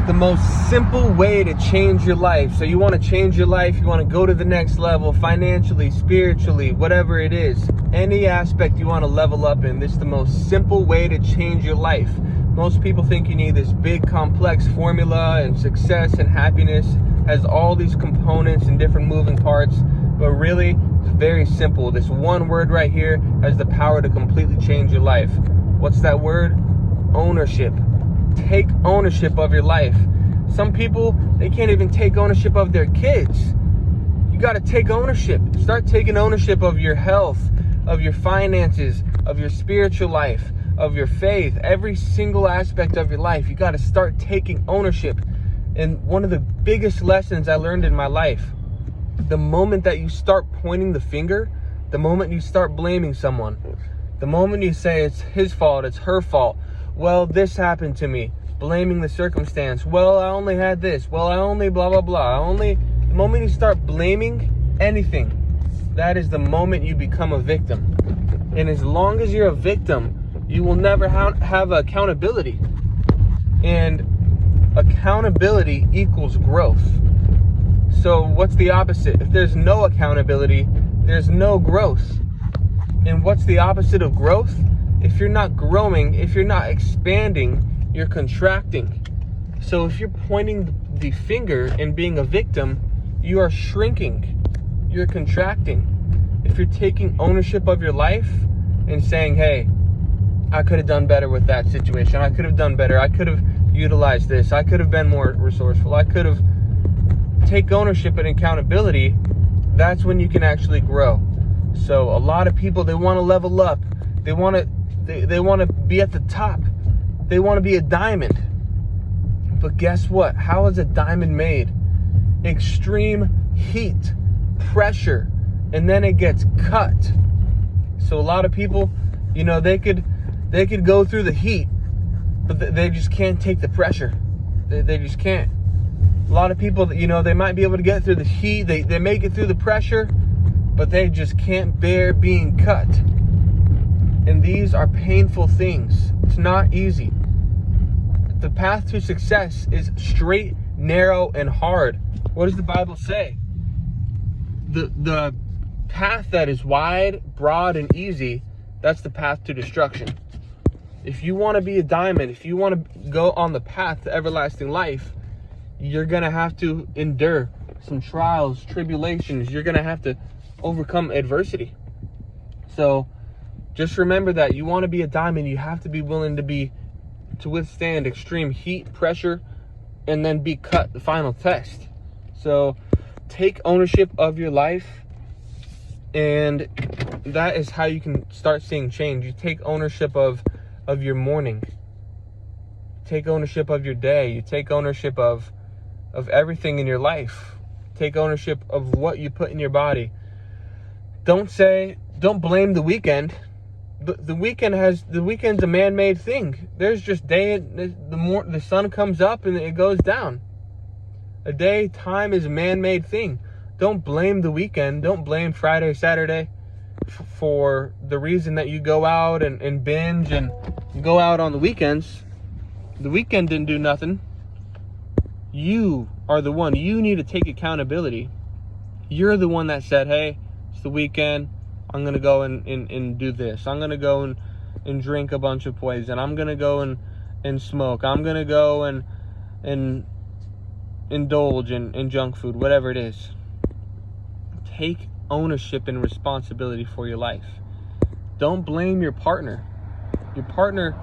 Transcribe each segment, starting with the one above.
the most simple way to change your life. So you want to change your life, you want to go to the next level financially, spiritually, whatever it is, any aspect you want to level up in, this is the most simple way to change your life. Most people think you need this big complex formula, and success and happiness has all these components and different moving parts, but really it's very simple. This one word right here has the power to completely change your life. What's that word? Ownership. Take ownership of your life. Some people, they can't even take ownership of their kids. You got to take ownership. Start taking ownership of your health, of your finances, of your spiritual life, of your faith, every single aspect of your life. You got to start taking ownership. And one of the biggest lessons I learned in my life, the moment that you start pointing the finger, the moment you start blaming someone, the moment you say it's his fault, it's her fault, well, this happened to me, blaming the circumstance, well, I only had this, well, I only blah, blah, blah, the moment you start blaming anything, that is the moment you become a victim. And as long as you're a victim, you will never have accountability. And accountability equals growth. So what's the opposite? If there's no accountability, there's no growth. And what's the opposite of growth? If you're not growing, if you're not expanding, you're contracting. So if you're pointing the finger and being a victim, you are shrinking. You're contracting. If you're taking ownership of your life and saying, hey, I could have done better with that situation. I could have done better. I could have utilized this. I could have been more resourceful. I could have take ownership and accountability. That's when you can actually grow. So a lot of people, they want to level up. They want to be at the top. They want to be a diamond. But guess what? How is a diamond made? Extreme heat, pressure, and then it gets cut. So a lot of people, they could go through the heat, but they just can't take the pressure. They just can't. A lot of people, they might be able to get through the heat. They make it through the pressure, but they just can't bear being cut. And these are painful things. It's not easy. The path to success is straight, narrow, and hard. What does the Bible say? The path that is wide, broad, and easy, that's the path to destruction. If you want to be a diamond, if you want to go on the path to everlasting life, you're going to have to endure some trials, tribulations. You're going to have to overcome adversity. So just remember that you want to be a diamond, you have to be willing to withstand extreme heat, pressure, and then be cut the final test. So take ownership of your life, and that is how you can start seeing change. You take ownership of your morning. Take ownership of your day. You take ownership of everything in your life. Take ownership of what you put in your body. Don't blame the weekend. The weekend's a man-made thing. There's just the sun comes up and it goes down. A day, time is a man-made thing. Don't blame the weekend. Don't blame Friday, Saturday for the reason that you go out and binge and go out on the weekends. The weekend didn't do nothing. You are the one. You need to take accountability. You're the one that said, hey, it's the weekend. I'm going to go and do this. I'm going to go and drink a bunch of poison. I'm going to go and smoke. I'm going to go and indulge in junk food, whatever it is. Take ownership and responsibility for your life. Don't blame your partner. Your partner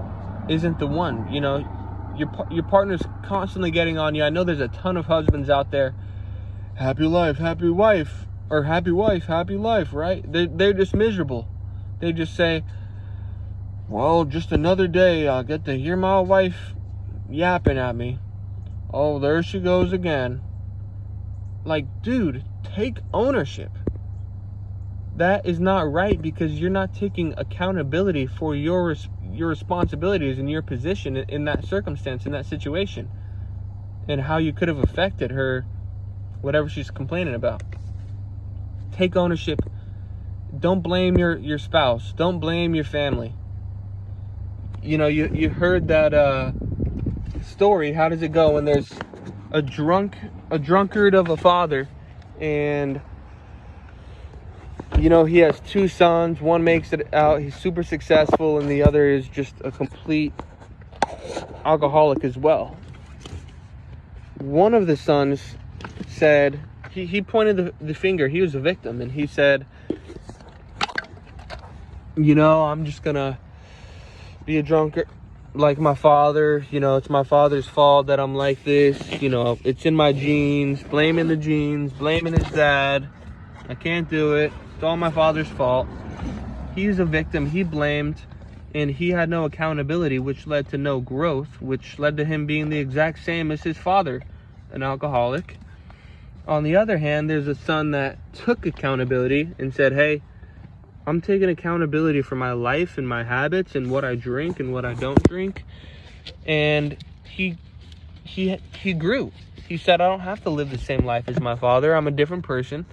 isn't the one. Your partner's constantly getting on you. I know there's a ton of husbands out there. Happy life, happy wife. Or happy wife, happy life, right? They're just miserable. They just say, well, just another day. I'll get to hear my wife yapping at me. Oh, there she goes again. Like, dude, take ownership. That is not right, because you're not taking accountability for your responsibilities and your position in that circumstance, in that situation, and how you could have affected her, whatever she's complaining about. Take ownership. Don't blame your spouse. Don't blame your family. You heard that story. How does it go when there's a drunkard of a father, and you know, he has two sons. One makes it out, he's super successful, and the other is just a complete alcoholic as well. One of the sons said, he pointed the finger, he was a victim, and he said, you know, I'm just gonna be a drunkard like my father. You know, it's my father's fault that I'm like this. You know, it's in my genes. Blaming the genes, blaming his dad. I can't do it. It's all my father's fault. He's a victim. He blamed, and he had no accountability, which led to no growth, which led to him being the exact same as his father, an alcoholic. On the other hand, there's a son that took accountability and said, hey, I'm taking accountability for my life and my habits and what I drink and what I don't drink. And he grew. He said, I don't have to live the same life as my father. I'm a different person.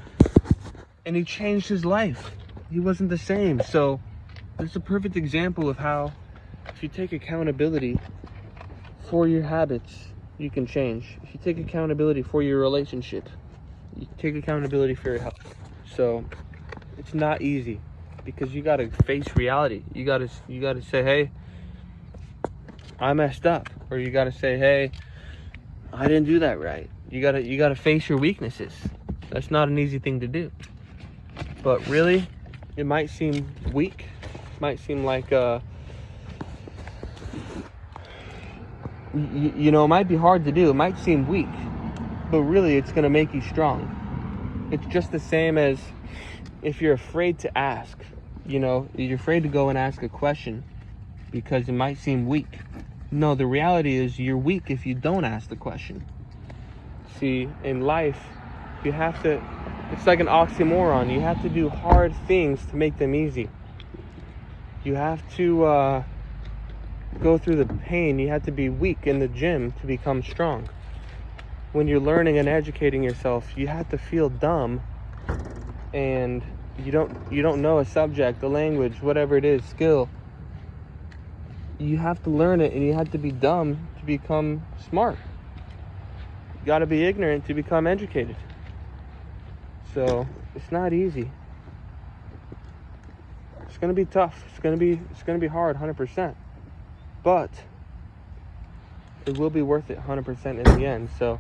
And he changed his life. He wasn't the same. So it's a perfect example of how if you take accountability for your habits, you can change. If you take accountability for your relationship, you take accountability for your health. So it's not easy, because you got to face reality. You got to say, hey, I messed up. Or you got to say, hey, I didn't do that right. You got to face your weaknesses. That's not an easy thing to do. But really, it might seem weak. It might seem like you know, it might be hard to do. It might seem weak. But really, it's going to make you strong. It's just the same as if you're afraid to ask. You know, you're afraid to go and ask a question because it might seem weak. No, the reality is you're weak if you don't ask the question. See, in life, you have to, it's like an oxymoron. You have to do hard things to make them easy. You have to go through the pain. You have to be weak in the gym to become strong. When you're learning and educating yourself, you have to feel dumb, and you don't know a subject, a language, whatever it is, skill. You have to learn it, and you have to be dumb to become smart. You got to be ignorant to become educated. So it's not easy. It's gonna be tough. It's gonna be hard, 100%. But it will be worth it, 100% in the end. So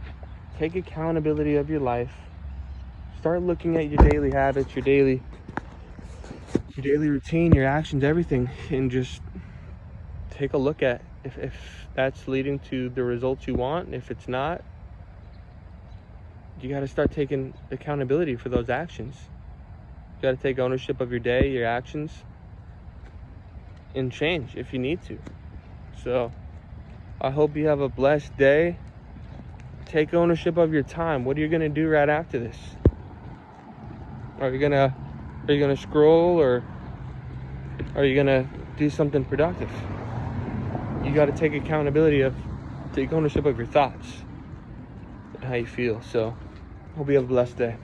take accountability of your life. Start looking at your daily habits, your daily routine, your actions, everything, and just take a look at if that's leading to the results you want. If it's not, you got to start taking accountability for those actions. You got to take ownership of your day, your actions, and change if you need to. So I hope you have a blessed day. Take ownership of your time. What are you going to do right after this? Are you gonna scroll, or are you gonna do something productive? You got to take ownership of your thoughts and how you feel. So hope you have a blessed day.